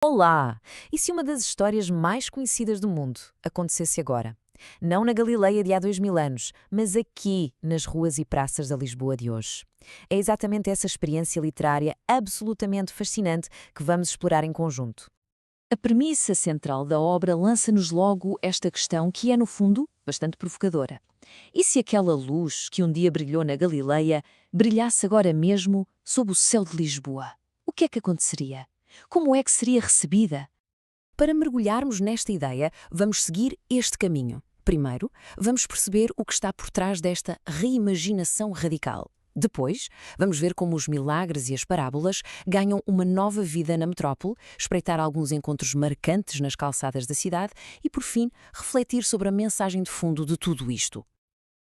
Olá! E se uma das histórias mais conhecidas do mundo acontecesse agora? Não na Galileia de há 2000 anos, mas aqui, nas ruas e praças da Lisboa de hoje. É exatamente essa experiência literária absolutamente fascinante que vamos explorar em conjunto. A premissa central da obra lança-nos logo esta questão que é, no fundo, bastante provocadora. E se aquela luz que um dia brilhou na Galileia brilhasse agora mesmo sob o céu de Lisboa? O que é que aconteceria? Como é que seria recebida? Para mergulharmos nesta ideia, vamos seguir este caminho. Primeiro, vamos perceber o que está por trás desta reimaginação radical. Depois, vamos ver como os milagres e as parábolas ganham uma nova vida na metrópole, espreitar alguns encontros marcantes nas calçadas da cidade e, por fim, refletir sobre a mensagem de fundo de tudo isto.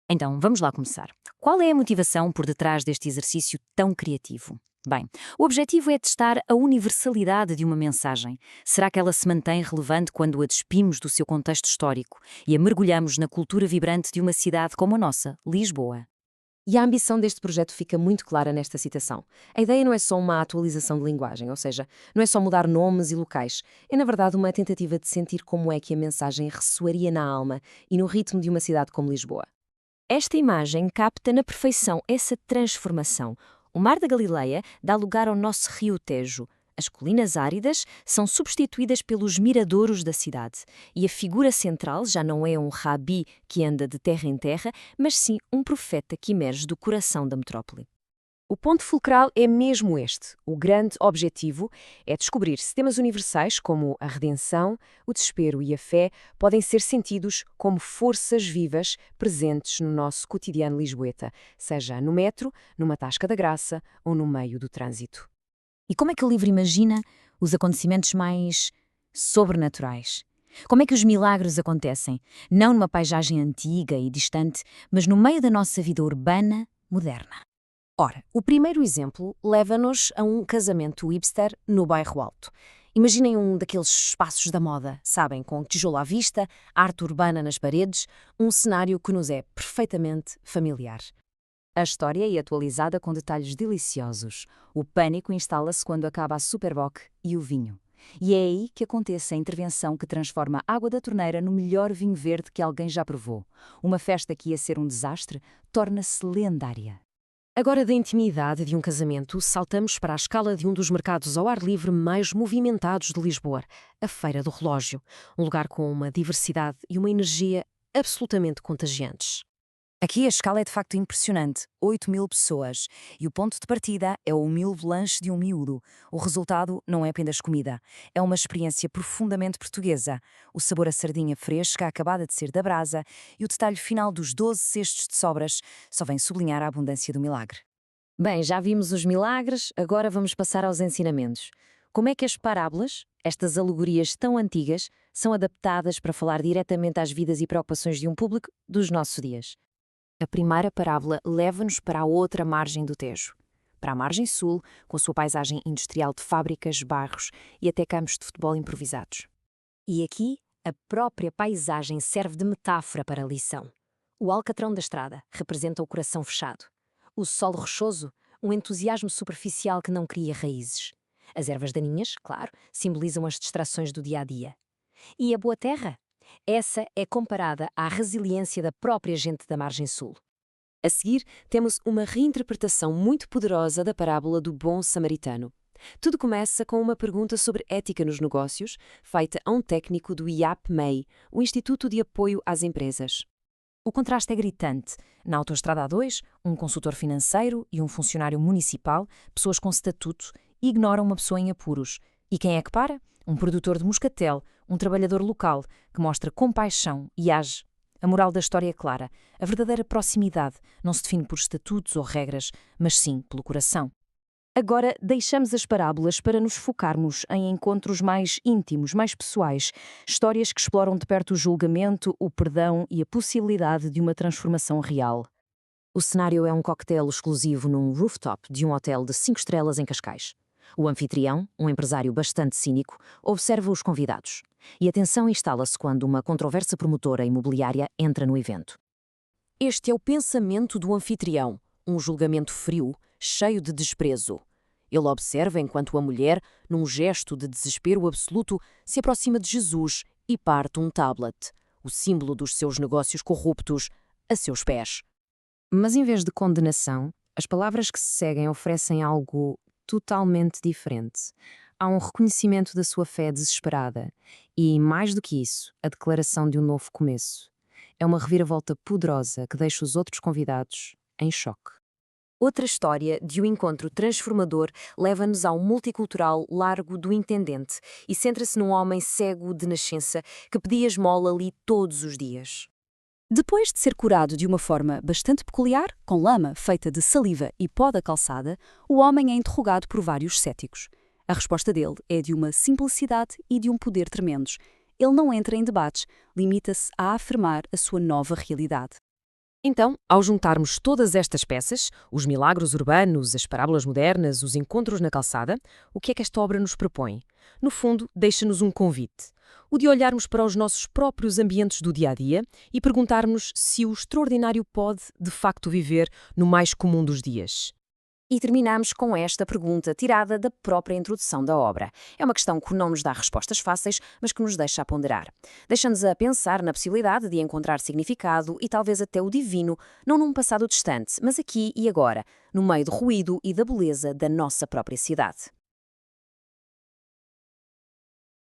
Então, vamos lá começar. Qual é a motivação por detrás deste exercício tão criativo? Bem, o objetivo é testar a universalidade de uma mensagem. Será que ela se mantém relevante quando a despimos do seu contexto histórico e a mergulhamos na cultura vibrante de uma cidade como a nossa, Lisboa? E a ambição deste projeto fica muito clara nesta citação. A ideia não é só uma atualização de linguagem, ou seja, não é só mudar nomes e locais. É, na verdade, uma tentativa de sentir como é que a mensagem ressoaria na alma e no ritmo de uma cidade como Lisboa. Esta imagem capta na perfeição essa transformação. O Mar da Galileia dá lugar ao nosso rio Tejo. As colinas áridas são substituídas pelos miradouros da cidade. E a figura central já não é um rabi que anda de terra em terra, mas sim um profeta que emerge do coração da metrópole. O ponto fulcral é mesmo este. O grande objetivo é descobrir se temas universais como a redenção, o desespero e a fé podem ser sentidos como forças vivas presentes no nosso cotidiano lisboeta, seja no metro, numa tasca da graça ou no meio do trânsito. E como é que o livro imagina os acontecimentos mais sobrenaturais? Como é que os milagres acontecem? Não numa paisagem antiga e distante, mas no meio da nossa vida urbana moderna. Ora, o primeiro exemplo leva-nos a um casamento hipster no bairro Alto. Imaginem um daqueles espaços da moda, sabem, com tijolo à vista, arte urbana nas paredes, um cenário que nos é perfeitamente familiar. A história é atualizada com detalhes deliciosos. O pânico instala-se quando acaba a Superboc e o vinho. E é aí que acontece a intervenção que transforma a água da torneira no melhor vinho verde que alguém já provou. Uma festa que ia ser um desastre torna-se lendária. Agora, da intimidade de um casamento, saltamos para a escala de um dos mercados ao ar livre mais movimentados de Lisboa, a Feira do Relógio, um lugar com uma diversidade e uma energia absolutamente contagiantes. Aqui a escala é de facto impressionante, 8.000 pessoas, e o ponto de partida é o humilde lanche de um miúdo. O resultado não é apenas comida, é uma experiência profundamente portuguesa. O sabor a sardinha fresca acabada de ser da brasa e o detalhe final dos 12 cestos de sobras só vem sublinhar a abundância do milagre. Bem, já vimos os milagres, agora vamos passar aos ensinamentos. Como é que as parábolas, estas alegorias tão antigas, são adaptadas para falar diretamente às vidas e preocupações de um público dos nossos dias? A primeira parábola leva-nos para a outra margem do Tejo, para a margem sul, com a sua paisagem industrial de fábricas, bairros e até campos de futebol improvisados. E aqui, a própria paisagem serve de metáfora para a lição. O alcatrão da estrada representa o coração fechado. O solo rochoso, um entusiasmo superficial que não cria raízes. As ervas daninhas, claro, simbolizam as distrações do dia-a-dia. E a boa terra? Essa é comparada à resiliência da própria gente da margem sul. A seguir, temos uma reinterpretação muito poderosa da parábola do bom samaritano. Tudo começa com uma pergunta sobre ética nos negócios, feita a um técnico do IAP-MEI, o Instituto de Apoio às Empresas. O contraste é gritante. Na Autoestrada A2, um consultor financeiro e um funcionário municipal, pessoas com estatuto, ignoram uma pessoa em apuros. E quem é que para? Um produtor de moscatel, um trabalhador local, que mostra compaixão e age. A moral da história é clara. A verdadeira proximidade não se define por estatutos ou regras, mas sim pelo coração. Agora, deixamos as parábolas para nos focarmos em encontros mais íntimos, mais pessoais, histórias que exploram de perto o julgamento, o perdão e a possibilidade de uma transformação real. O cenário é um coquetel exclusivo num rooftop de um hotel de 5 estrelas em Cascais. O anfitrião, um empresário bastante cínico, observa os convidados. E a tensão instala-se quando uma controversa promotora imobiliária entra no evento. Este é o pensamento do anfitrião, um julgamento frio, cheio de desprezo. Ele observa enquanto a mulher, num gesto de desespero absoluto, se aproxima de Jesus e parte um tablet, o símbolo dos seus negócios corruptos, a seus pés. Mas em vez de condenação, as palavras que se seguem oferecem algo totalmente diferente. Há um reconhecimento da sua fé desesperada e, mais do que isso, a declaração de um novo começo. É uma reviravolta poderosa que deixa os outros convidados em choque. Outra história de um encontro transformador leva-nos ao multicultural Largo do Intendente e centra-se num homem cego de nascença que pedia esmola ali todos os dias. Depois de ser curado de uma forma bastante peculiar, com lama feita de saliva e pó da calçada, o homem é interrogado por vários céticos. A resposta dele é de uma simplicidade e de um poder tremendos. Ele não entra em debates, limita-se a afirmar a sua nova realidade. Então, ao juntarmos todas estas peças, os milagres urbanos, as parábolas modernas, os encontros na calçada, o que é que esta obra nos propõe? No fundo, deixa-nos um convite. O de olharmos para os nossos próprios ambientes do dia-a-dia e perguntarmos se o extraordinário pode, de facto, viver no mais comum dos dias. E terminamos com esta pergunta tirada da própria introdução da obra. É uma questão que não nos dá respostas fáceis, mas que nos deixa a ponderar. Deixa-nos a pensar na possibilidade de encontrar significado e talvez até o divino, não num passado distante, mas aqui e agora, no meio do ruído e da beleza da nossa própria cidade.